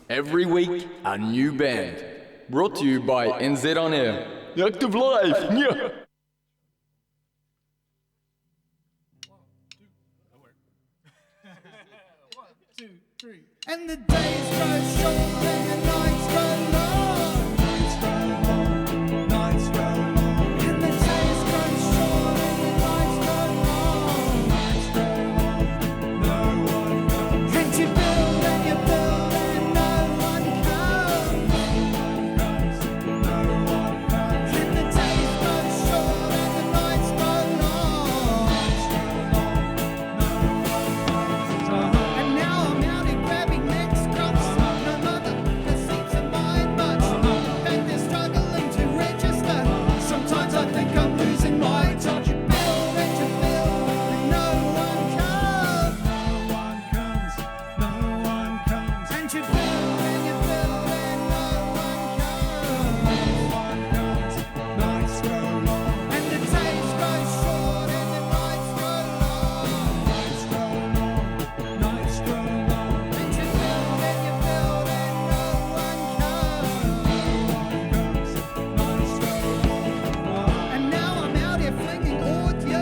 Every week, a new band. Brought to you by NZ On Air. Active Live! Yeah. And the days grow short and the nights grow long. Nights grow long, nights grow long. And the days grow short and the nights grow long. Nights grow long, no one comes. And you build and no one comes. No one comes. And the days grow short and the nights grow long. Nights grow long, no one comes. And now I'm out and grabbing next crops. No mother that seems to mind much. And they're struggling to register. Sometimes I think I'm losing my touch. You build and no one comes. No one comes, no one comes. And you build and no one comes. No one comes, nights grow long. And the days grow short and the nights grow long. Nights grow long, nights grow long. And you build and no one comes. No one comes, nights grow long. And now I'm out here flinging audio.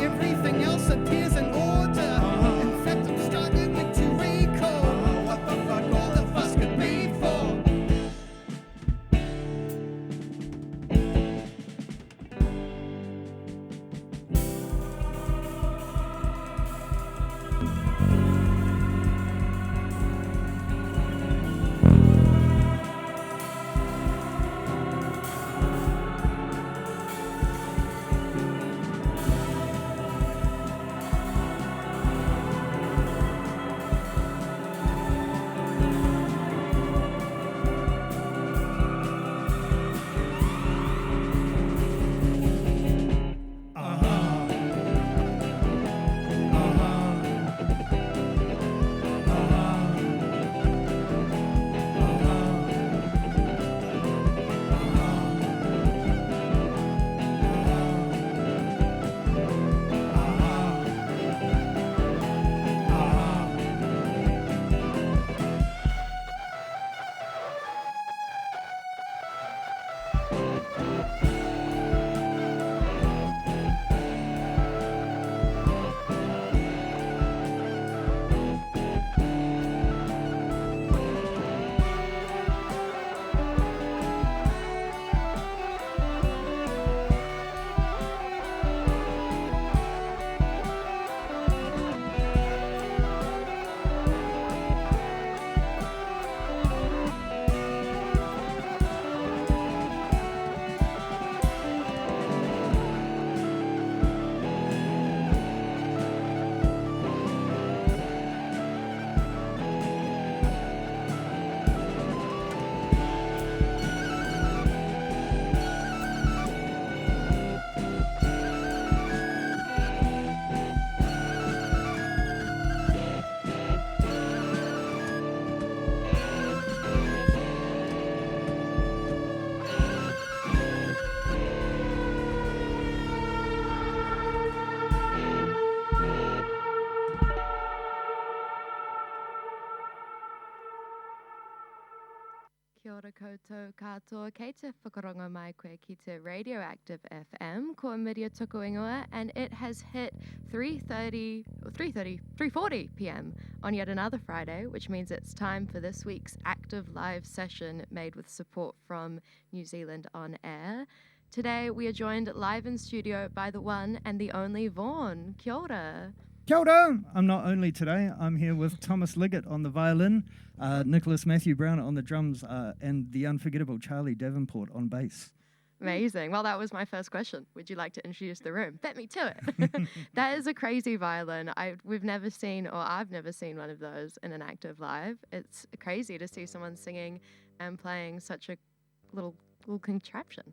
Everything else appears in order. In fact, I'm struggling to recall what the fuck all the fuss could be for. Kia ora koutou katoa, kei te whakarongo mai koe ki te Radioactive FM, ko Miria tuku ingoa, and it has hit 3:40 p.m. on yet another Friday, which means it's time for this week's active live session made with support from New Zealand On Air. Today we are joined live in studio by the one and the only Vorn. Kia ora. Kia ora. I'm not only today, I'm here with Thomas Liggett on the violin, Nicholas Matthew Brown on the drums, and the unforgettable Charlie Davenport on bass. Amazing. Well, that was my first question. Would you like to introduce the room? Bet me to it. That is a crazy violin. I've never seen one of those in an active live. It's crazy to see someone singing and playing such a little contraption.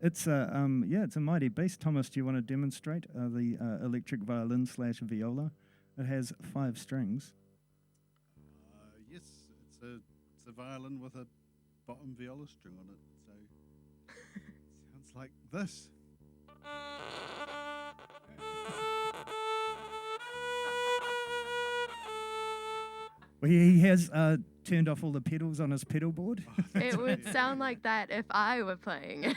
It's it's a mighty bass. Thomas, do you want to demonstrate the electric violin / viola? It has 5 strings. Yes, it's a violin with a bottom viola string on it. So sounds like this. Well, he has turned off all the pedals on his pedal board. It would sound like that if I were playing.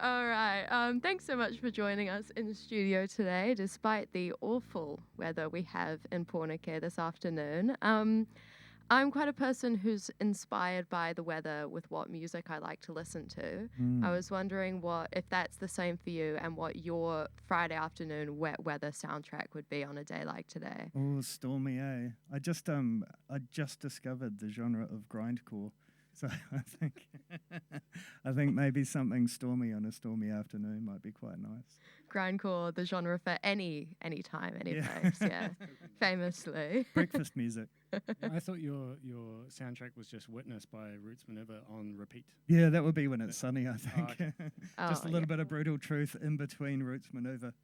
All right. Thanks so much for joining us in the studio today, despite the awful weather we have in Pornicare this afternoon. I'm quite a person who's inspired by the weather with what music I like to listen to. I was wondering if that's the same for you and what your Friday afternoon wet weather soundtrack would be on a day like today. Oh, stormy, eh? I just discovered the genre of grindcore, so I think maybe something stormy on a stormy afternoon might be quite nice. Grindcore, the genre for any time, any place, yeah. Famously. Breakfast music. I thought your soundtrack was just Witness by Roots Maneuver on repeat. Yeah, that would be when it's sunny, I think. okay. Just a little bit of brutal truth in between Roots Maneuver.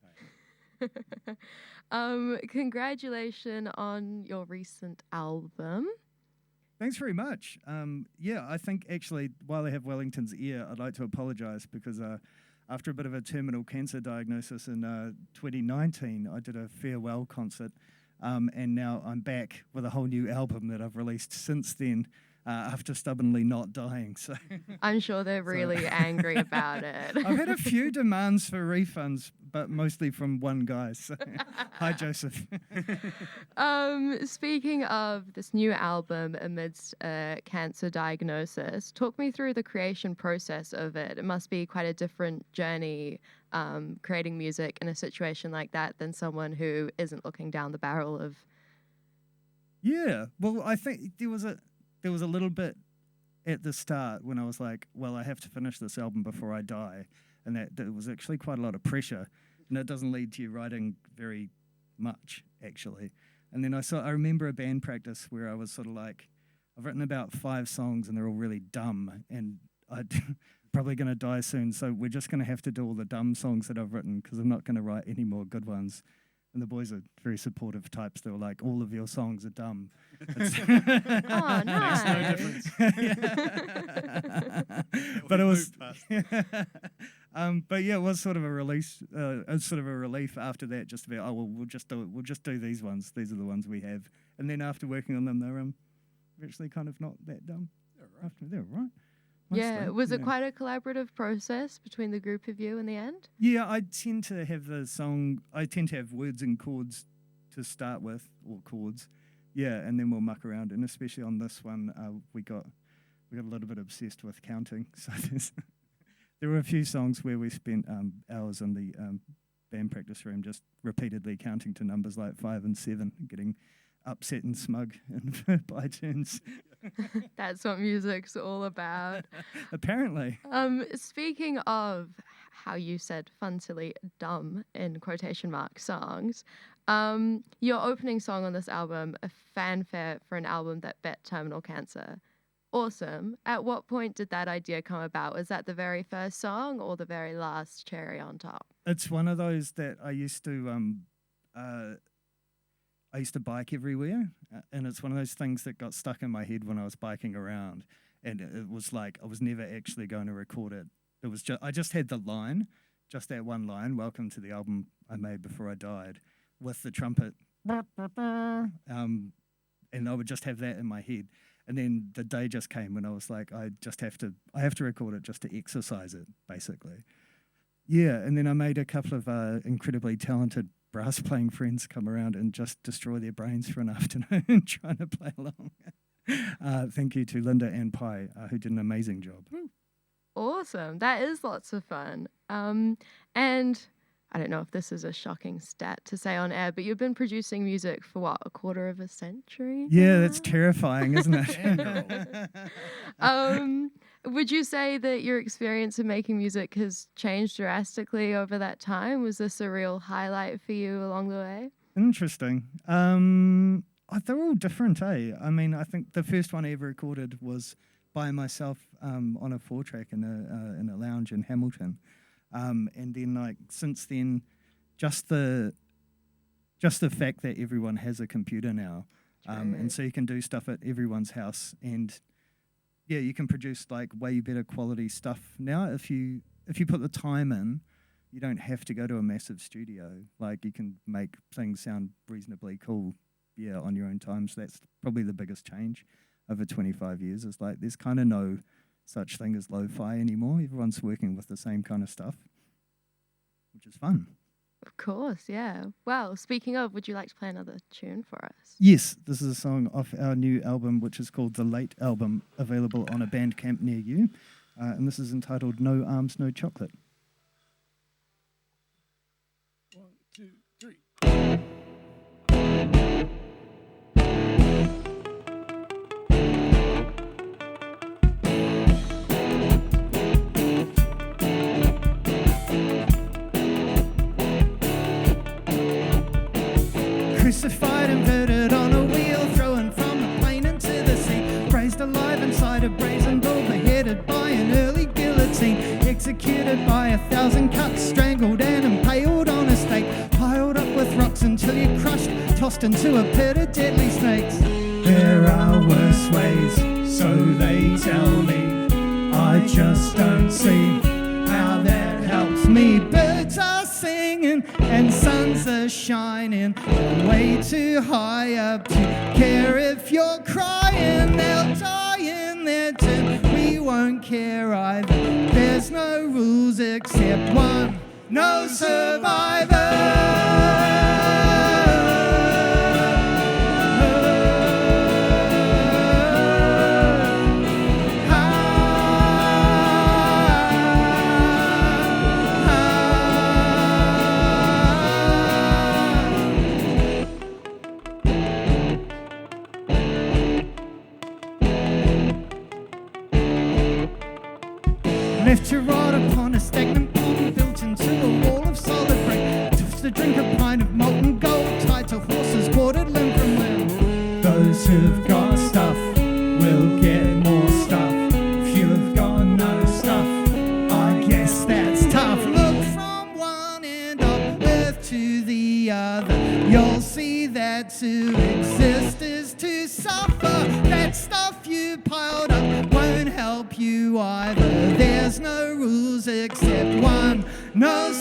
Congratulations on your recent album. Thanks very much. Yeah, I think actually, while I have Wellington's ear, I'd like to apologise because after a bit of a terminal cancer diagnosis in 2019, I did a farewell concert, and now I'm back with a whole new album that I've released since then, after stubbornly not dying. So I'm sure they're really angry about it. I've had a few demands for refunds, but mostly from one guy. So hi, Joseph. Speaking of this new album amidst a cancer diagnosis, talk me through the creation process of it. It must be quite a different journey creating music in a situation like that than someone who isn't looking down the barrel of... Yeah, well, I think there was a little bit at the start when I was like, well, I have to finish this album before I die. And that was actually quite a lot of pressure. And it doesn't lead to you writing very much, actually. And then I remember a band practice where I was sort of like, I've written about 5 songs and they're all really dumb. And I'm probably going to die soon. So we're just going to have to do all the dumb songs that I've written because I'm not going to write any more good ones. And the boys are very supportive types. They were like, all of your songs are dumb. Oh, nice. No difference. But it was, but yeah, it was sort of a release, sort of a relief after that. Just to be, oh well, we'll just do these ones. These are the ones we have. And then after working on them, they're actually kind of not that dumb. They're right. Yeah, Mostly, was it quite a collaborative process between the group of you in the end? Yeah, I tend to have words and chords to start with, or chords. Yeah, and then we'll muck around. And especially on this one, we got a little bit obsessed with counting. So there were a few songs where we spent hours in the band practice room just repeatedly counting to numbers like 5 and 7, getting upset and smug and by turns. That's what music's all about. Apparently. Speaking of how you said fun, silly, dumb in quotation mark songs, your opening song on this album, a fanfare for an album that bet terminal cancer. Awesome. At what point did that idea come about? Was that the very first song or the very last cherry on top? It's one of those that I used to bike everywhere, and it's one of those things that got stuck in my head when I was biking around, and it was like I was never actually going to record it. It was I just had the line, just that one line, "Welcome to the album I made before I died," with the trumpet, and I would just have that in my head. And then the day just came when I was like, I have to record it just to exercise it, basically. Yeah, and then I made a couple of incredibly talented brass playing friends come around and just destroy their brains for an afternoon trying to play along. Thank you to Linda and Pi, who did an amazing job. Awesome. That is lots of fun. And I don't know if this is a shocking stat to say on air, but you've been producing music for what, a quarter of a century? Yeah, that's terrifying, isn't it? Would you say that your experience of making music has changed drastically over that time? Was this a real highlight for you along the way? Interesting. They're all different, eh? I mean, I think the first one I ever recorded was by myself on a 4-track in a lounge in Hamilton. And then, like, since then, just the fact that everyone has a computer now, and so you can do stuff at everyone's house, and yeah, you can produce like way better quality stuff now. If you put the time in, you don't have to go to a massive studio. Like, you can make things sound reasonably cool yeah, on your own times. That's probably the biggest change over 25 years. Is like there's kind of no such thing as lo-fi anymore. Everyone's working with the same kind of stuff, which is fun. Of course, yeah. Well, speaking of, would you like to play another tune for us? Yes, this is a song off our new album, which is called The Late Album, available on a Bandcamp near you. And this is entitled No Arms, No Chocolate. 1, 2, 3. Crucified and murdered on a wheel, thrown from a plane into the sea, raised alive inside a brazen bull, beheaded by an early guillotine, executed by 1,000 cuts, strangled and impaled on a stake, piled up with rocks until you're crushed, tossed into a pit of deadly snakes. There are worse ways, so they tell me. I just don't see how that helps me. Birds are singing and suns are shining, way too high up to care if you're crying. They'll die in their tomb, we won't care either. There's no rules except one, no left to rot upon a stagnant pond built into a wall of solid brick. Just to drink a pint of molten gold tied to horses quartered limb from limb. Those who've got stuff will get more stuff. If you've got no stuff, I guess that's tough. Look from one end of earth to the other. You'll see that to exist is to suffer. That stuff you piled up won't help you either. There's no rules except one, no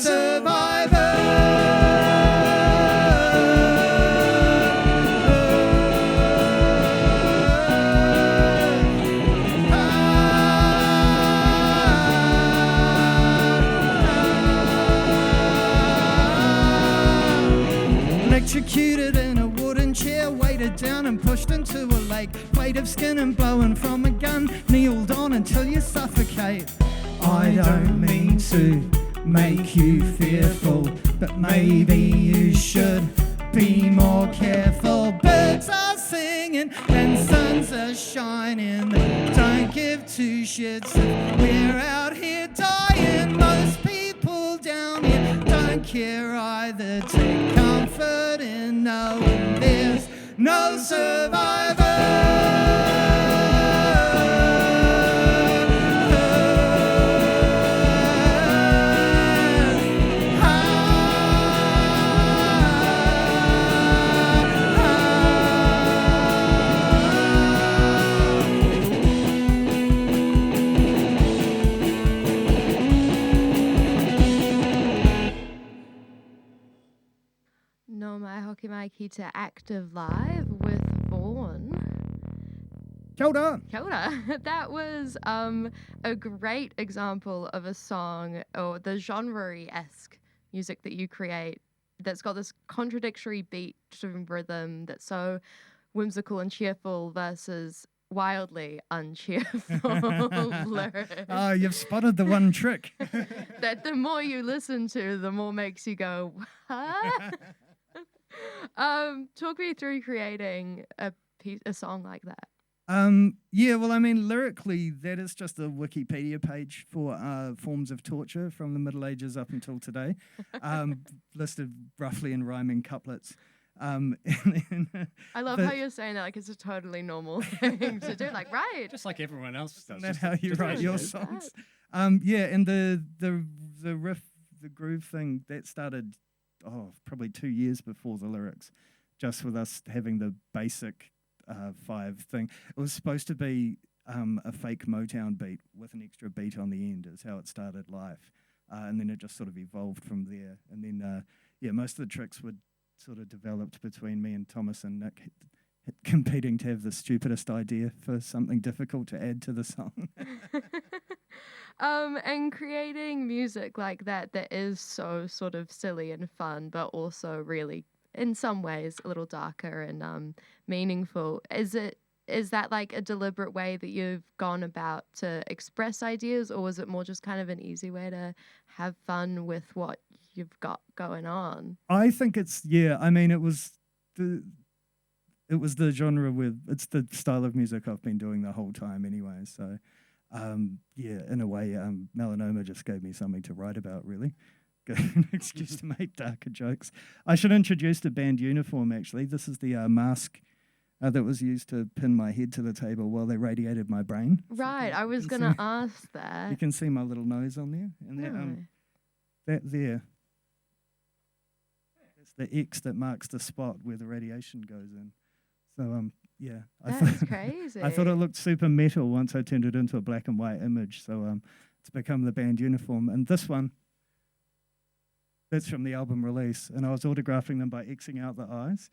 electrocuted in a wooden chair, weighted down and pushed into a lake, weight of skin and blowing from a gun, kneeled on until you suffocate. I don't mean to make you fearful, but maybe you should be more careful. Birds are singing and suns are shining. Don't give two shits if we're out here dying. Most people down here don't care either. Take comfort in knowing there's no survivor. No Mai Hoki Mai Ki Te Active Live with Vorn. Kia ora. Kia ora. That was a great example of a song or the genre-esque music that you create that's got this contradictory beat to rhythm that's so whimsical and cheerful versus wildly uncheerful lyrics. Ah, you've spotted the one trick. That the more you listen to, the more makes you go, what? Talk me through creating a song like that. Yeah, well, I mean, lyrically, that is just a Wikipedia page for forms of torture from the Middle Ages up until today, listed roughly in rhyming couplets. And then, I love how you're saying that like it's a totally normal thing to do. Like, right. Just like everyone else does. Isn't that just- how you just write as your it is. songs? Yeah, and the riff, the groove thing, that started, probably 2 years before the lyrics, just with us having the basic 5 thing. It was supposed to be a fake Motown beat with an extra beat on the end is how it started live. And then it just sort of evolved from there. And then, most of the tricks would sort of developed between me and Thomas and Nick, competing to have the stupidest idea for something difficult to add to the song. And creating music like that is so sort of silly and fun, but also really, in some ways, a little darker and meaningful. Is that like a deliberate way that you've gone about to express ideas, or was it more just kind of an easy way to have fun with what you've got going on? I think it's, I mean, it was the genre it's the style of music I've been doing the whole time anyway. So, in a way, melanoma just gave me something to write about, really. An excuse to make darker jokes. I should introduce the band uniform, actually. This is the mask that was used to pin my head to the table while they radiated my brain. Right, I was going to ask that. You can see my little nose on there. And that there, that's the X that marks the spot where the radiation goes in. So, That's crazy. I thought it looked super metal once I turned it into a black and white image. So it's become the band uniform. And this one, that's from the album release. And I was autographing them by Xing out the eyes.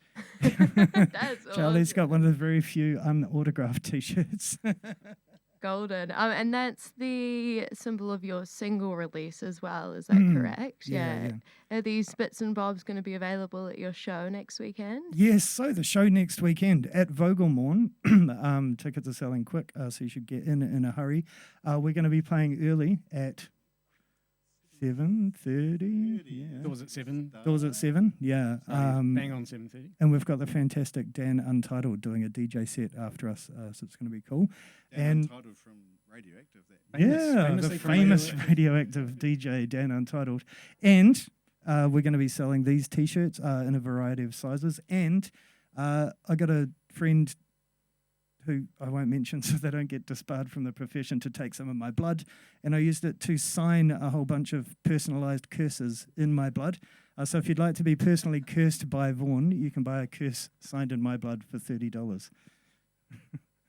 That's Charlie's awesome. got one of the very few unautographed T-shirts. Golden. And that's the symbol of your single release as well, is that correct? Yeah. Are these bits and bobs going to be available at your show next weekend? Yes, so the show next weekend at Vogelmorn. Tickets are selling quick, so you should get in a hurry. We're going to be playing early at 7:30. Yeah. Doors at 7. Doors at 7, yeah. Bang on 7:30. And we've got the fantastic Dan Untitled doing a DJ set after us, so it's going to be cool. Dan And Untitled from Radioactive. That the famously famous from radioactive DJ Dan Untitled. And we're going to be selling these T-shirts in a variety of sizes. And I got a friend who I won't mention so they don't get disbarred from the profession, to take some of my blood, and I used it to sign a whole bunch of personalised curses in my blood. So if you'd like to be personally cursed by Vorn, you can buy a curse signed in my blood for $30.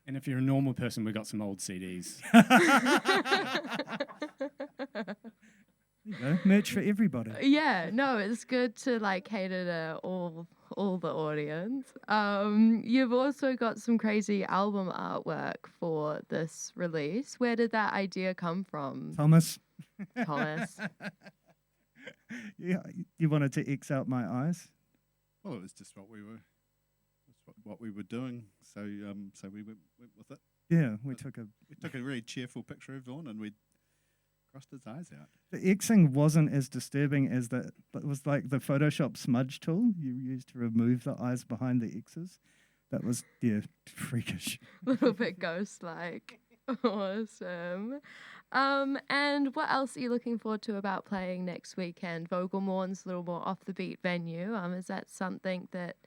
And if you're a normal person, we got some old CDs. There you go, merch for everybody. Yeah, no, it's good to like cater to all the audience. You've also got some crazy album artwork for this release. Where did that idea come from, Thomas. Thomas? Yeah, you wanted to X out my eyes? Well, it was just what we were doing. So we went with it. Yeah, we took a really cheerful picture of Vorn and we crossed his eyes out. The Xing wasn't as disturbing as but it was like the Photoshop smudge tool you used to remove the eyes behind the X's. That was, freakish. A little bit ghost-like. Awesome. And what else are you looking forward to about playing next weekend? Vogelmorn's a little more off-the-beat venue. Is that something that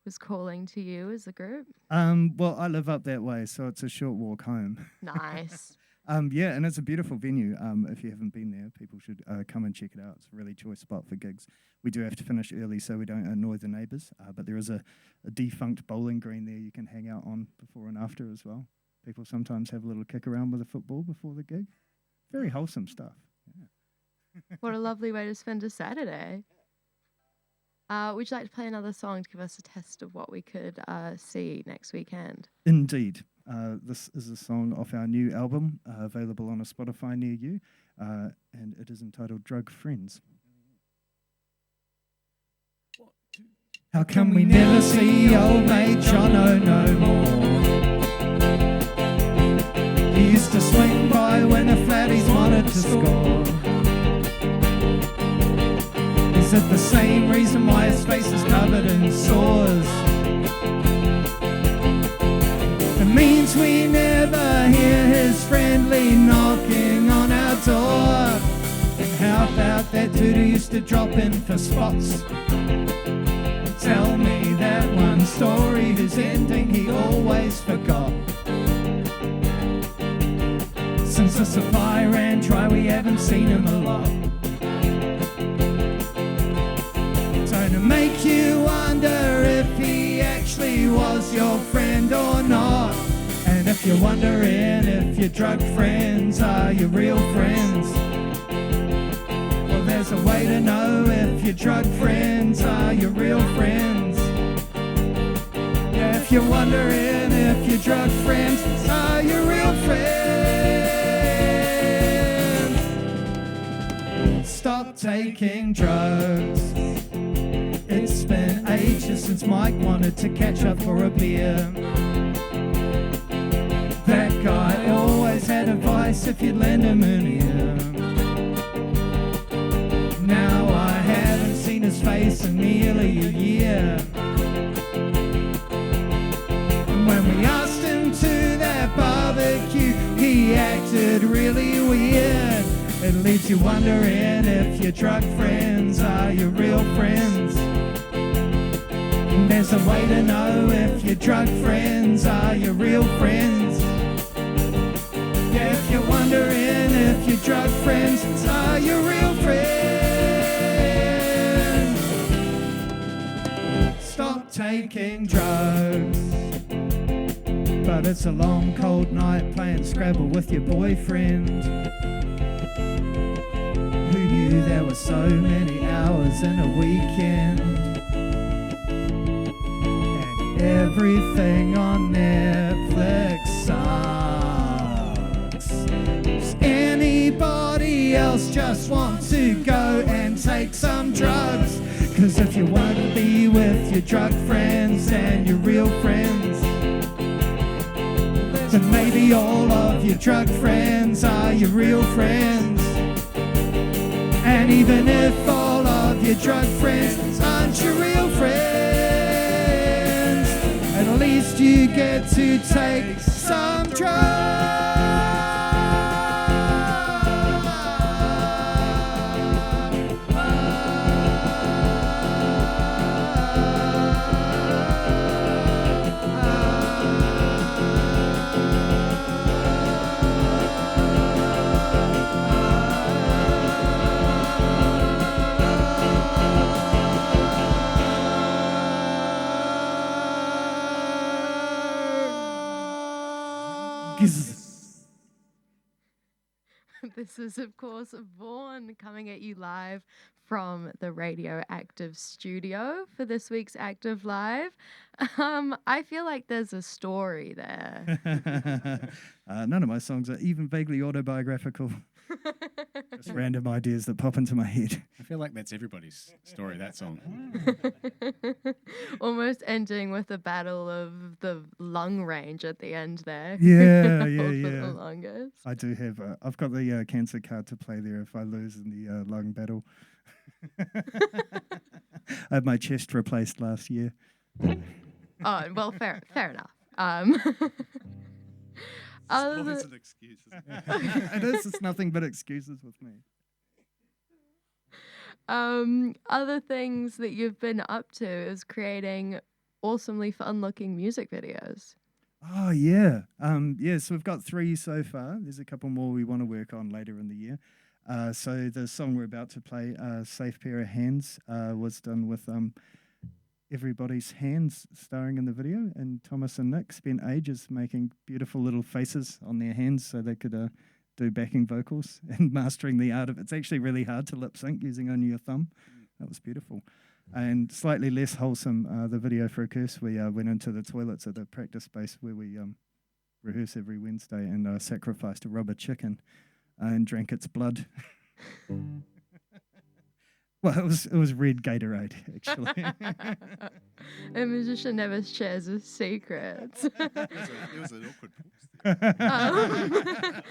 was calling to you as a group? Well, I live up that way, so it's a short walk home. Nice. Yeah, and it's a beautiful venue. If you haven't been there, people should come and check it out. It's a really choice spot for gigs. We do have to finish early so we don't annoy the neighbours, but there is a defunct bowling green there you can hang out on before and after as well. People sometimes have a little kick around with a football before the gig. Very wholesome stuff. Yeah. What a lovely way to spend a Saturday. Would you like to play another song to give us a test of what we could see next weekend? Indeed. This is a song off our new album, available on a Spotify near you, and it is entitled Drug Friends. How come we never see old mate Jono no more? He used to swing by when the flatties wanted to score. Is it the same reason why his face is covered in sores? It means we never hear his friendly knocking on our door. And how about that dude who used to drop in for spots? Tell me that one story whose ending he always forgot. Since the Sapphire ran dry, we haven't seen him a lot. So to make you wonder if he actually was your friend or not, and if you're wondering if your drug friends are your real friends, well, there's there's a way to know if your drug friends are your real friends. Yeah, if you're wondering if your drug friends are your real friends, stop taking drugs. It's been ages since Mike wanted to catch up for a beer. That guy always had advice if you'd lend him an ear. Now I haven't seen his face in nearly a year. And when we asked him to that barbecue, he acted really weird. It leaves you wondering if your drug friends are your real friends. And there's a way to know if your drug friends are your real friends. Yeah, if you're wondering if your drug friends are your real friends, stop taking drugs. But it's a long cold night playing Scrabble with your boyfriend. Who knew there were so many hours in a weekend? And everything on Netflix sucks. Does anybody else just want to go and take some drugs? 'Cause if you want to be with your drug friends and your real friends, then maybe all of your drug friends are your real friends. And even if all of your drug friends aren't your real friends, at least you get to take some This is, of course, Vorn coming at you live from the Radioactive studio for this week's Active Live. I feel like there's a story there. None of my songs are even vaguely autobiographical. Just random ideas that pop into my head. I feel like that's everybody's story, that song. Almost ending with a battle of the lung range at the end there. Yeah, Hold yeah, for yeah. the longest. I do have. I've got the cancer card to play there if I lose in the lung battle. I had my chest replaced last year. Oh, well, fair enough. It's always an excuse, isn't it? It is. It's nothing but excuses with me. Other things that you've been up to is creating awesomely fun-looking music videos. Oh yeah. So we've got 3 so far. There's a couple more we want to work on later in the year. So the song we're about to play, "Safe Pair of Hands," was done with everybody's hands starring in the video, and Thomas and Nick spent ages making beautiful little faces on their hands so they could do backing vocals and mastering the art of it's actually really hard to lip sync using only your thumb. That was beautiful. And slightly less wholesome, the video for a curse, we went into the toilets at the practice space where we rehearse every Wednesday and sacrificed a rubber chicken and drank its blood. Well, it was red Gatorade, actually. A musician never shares his secrets. It was an awkward pause.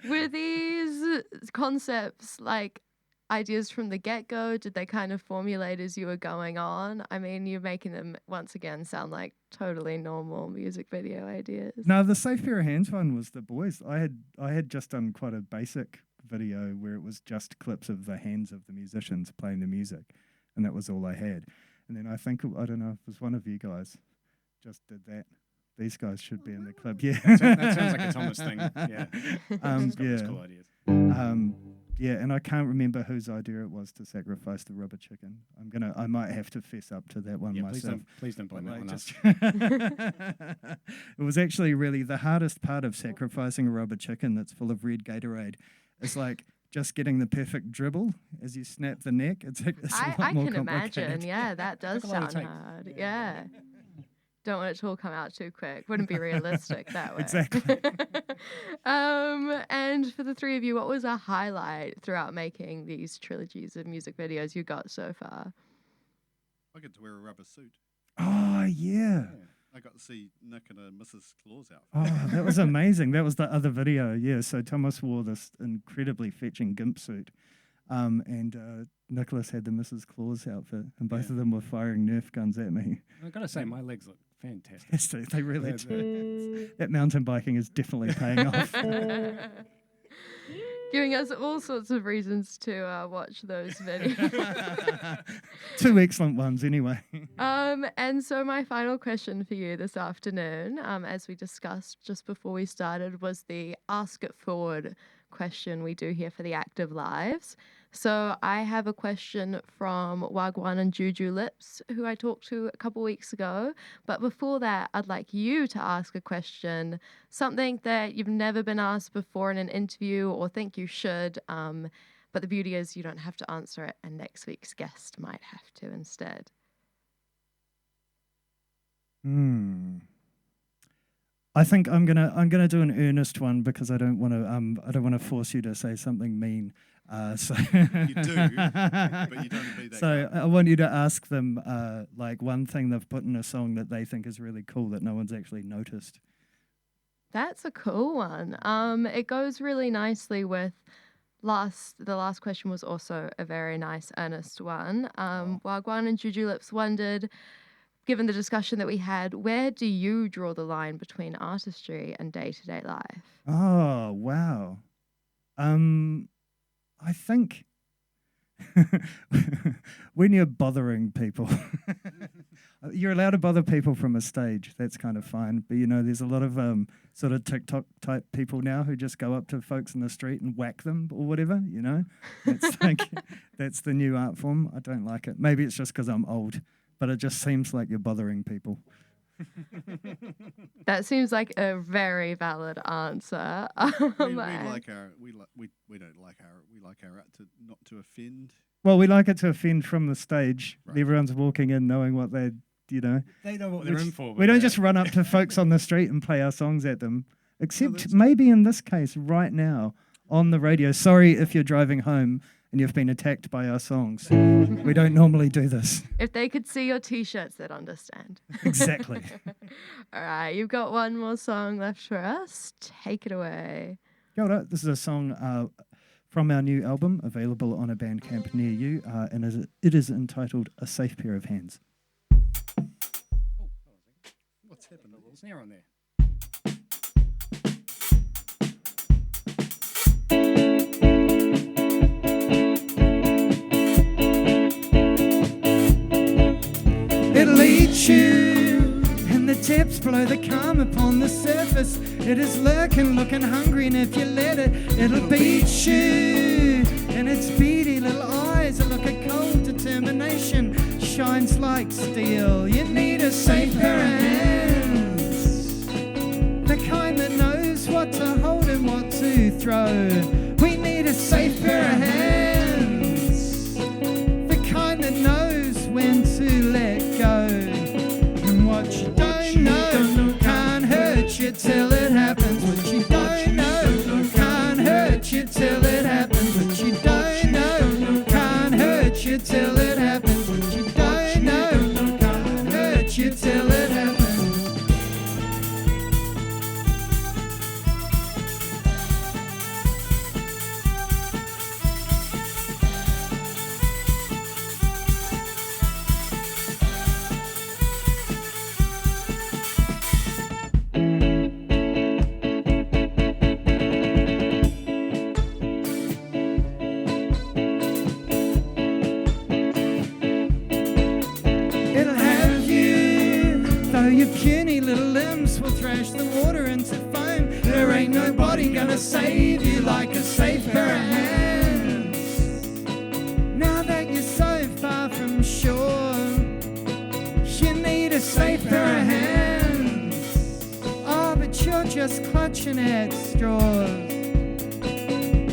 Were these concepts like ideas from the get-go? Did they kind of formulate as you were going on? I mean, you're making them once again sound like totally normal music video ideas. No, the Safe Pair of Hands one was the boys. I had just done quite a basic video where it was just clips of the hands of the musicians playing the music, and that was all I had. And then I don't know if it was one of you guys just did that. These guys should be in the clip. Yeah, That sounds like a Thomas thing. Yeah. He's got those cool ideas. Yeah, and I can't remember whose idea it was to sacrifice the rubber chicken. I might have to fess up to that one Yeah, myself. please don't blame that on us. It was actually really the hardest part of sacrificing a rubber chicken that's full of red Gatorade. It's like just getting the perfect dribble as you snap the neck. It's a lot I more can complicated. imagine. Yeah, that does Took a lot of sound takes. hard. Yeah. Don't want it to all come out too quick. Wouldn't be realistic that way. Exactly. And for the three of you, what was a highlight throughout making these trilogies of music videos you got so far? I get to wear a rubber suit. Oh, yeah. I got to see Nick in a Mrs. Claus outfit. Oh, that was amazing. That was the other video. Yeah, so Thomas wore this incredibly fetching gimp suit. And Nicholas had the Mrs. Claus outfit, and both of them were firing Nerf guns at me. I've got to say, my legs look fantastic. They really Yeah, do. That mountain biking is definitely paying off. Giving us all sorts of reasons to watch those videos. Two excellent ones, anyway. And so my final question for you this afternoon, as we discussed just before we started, was the Ask It Forward question we do here for the Active Lives. So I have a question from Wagwan and Juju Lips, who I talked to a couple weeks ago. But before that, I'd like you to ask a question, something that you've never been asked before in an interview or think you should. But the beauty is you don't have to answer it, and next week's guest might have to instead. I think I'm gonna do an earnest one because I don't want to force you to say something mean. So You do, but you don't be that So guy. I want you to ask them like one thing they've put in a song that they think is really cool that no one's actually noticed. That's a cool one. It goes really nicely with the last question was also a very nice, earnest one. Wagwan and Juju Lips wondered, given the discussion that we had, where do you draw the line between artistry and day-to-day life? Oh, wow. I think when you're bothering people, you're allowed to bother people from a stage. That's kind of fine. But, there's a lot of sort of TikTok type people now who just go up to folks in the street and whack them or whatever, That's that's the new art form. I don't like it. Maybe it's just because I'm old, but it just seems like you're bothering people. That seems like a very valid answer. We like our art to not to offend. Well, we like it to offend from the stage. Right. Everyone's walking in knowing what they They know what they're in for. We don't just run up to folks on the street and play our songs at them. Except maybe in this case, right now, on the radio. Sorry if you're driving home and you've been attacked by our songs. We don't normally do this. If they could see your T-shirts, they'd understand. Exactly. All right, you've got one more song left for us. Take it away. Kia ora. This is a song from our new album, available on a Bandcamp near you, and it is entitled A Safe Pair of Hands. What's happened? A little snare on there. It'll eat you, and the tips blow the calm upon the surface. It is lurking, looking hungry, and if you let it, it'll beat you. And its beady little eyes that look at cold determination shines like steel. You need a safe pair of hands, the kind that knows what to hold and what to throw. We need a safe pair of hands, the kind that knows when to let go. And what you don't know can't hurt you till it happens. What you don't know can't hurt you till it happens. What you don't know can't hurt you till it happens. What you don't know can't hurt you till it happens. It'll have you, though your puny little limbs will thrash the water into foam. There ain't nobody gonna save you like a safe pair of hands. Now that you're so far from shore, you need a safe pair of hands. Oh, but you're just clutching at straws.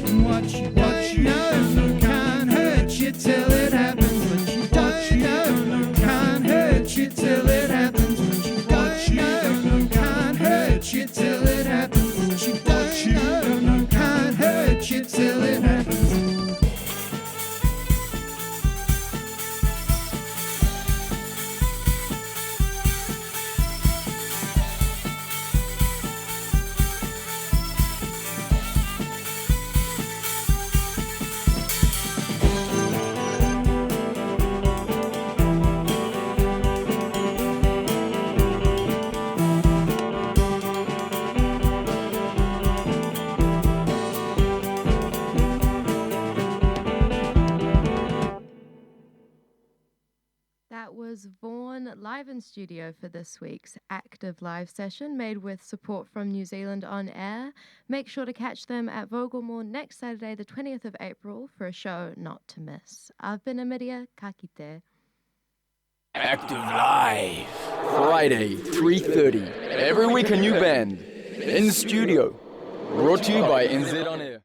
And what you don't know can't hurt you till it happens. What you don't know can't hurt you till it happens. What you don't know can't hurt you till it happens. What you don't know can't hurt you till it happens. That was Vorn live in studio for this week's active live session, made with support from New Zealand On Air. Make sure to catch them at Vogelmorn next Saturday, the 20th of April, for a show not to miss. I've been Amidia, ka kite. Active Live. Friday, 3:30. Every week a new band. In studio. Brought to you by NZ On Air.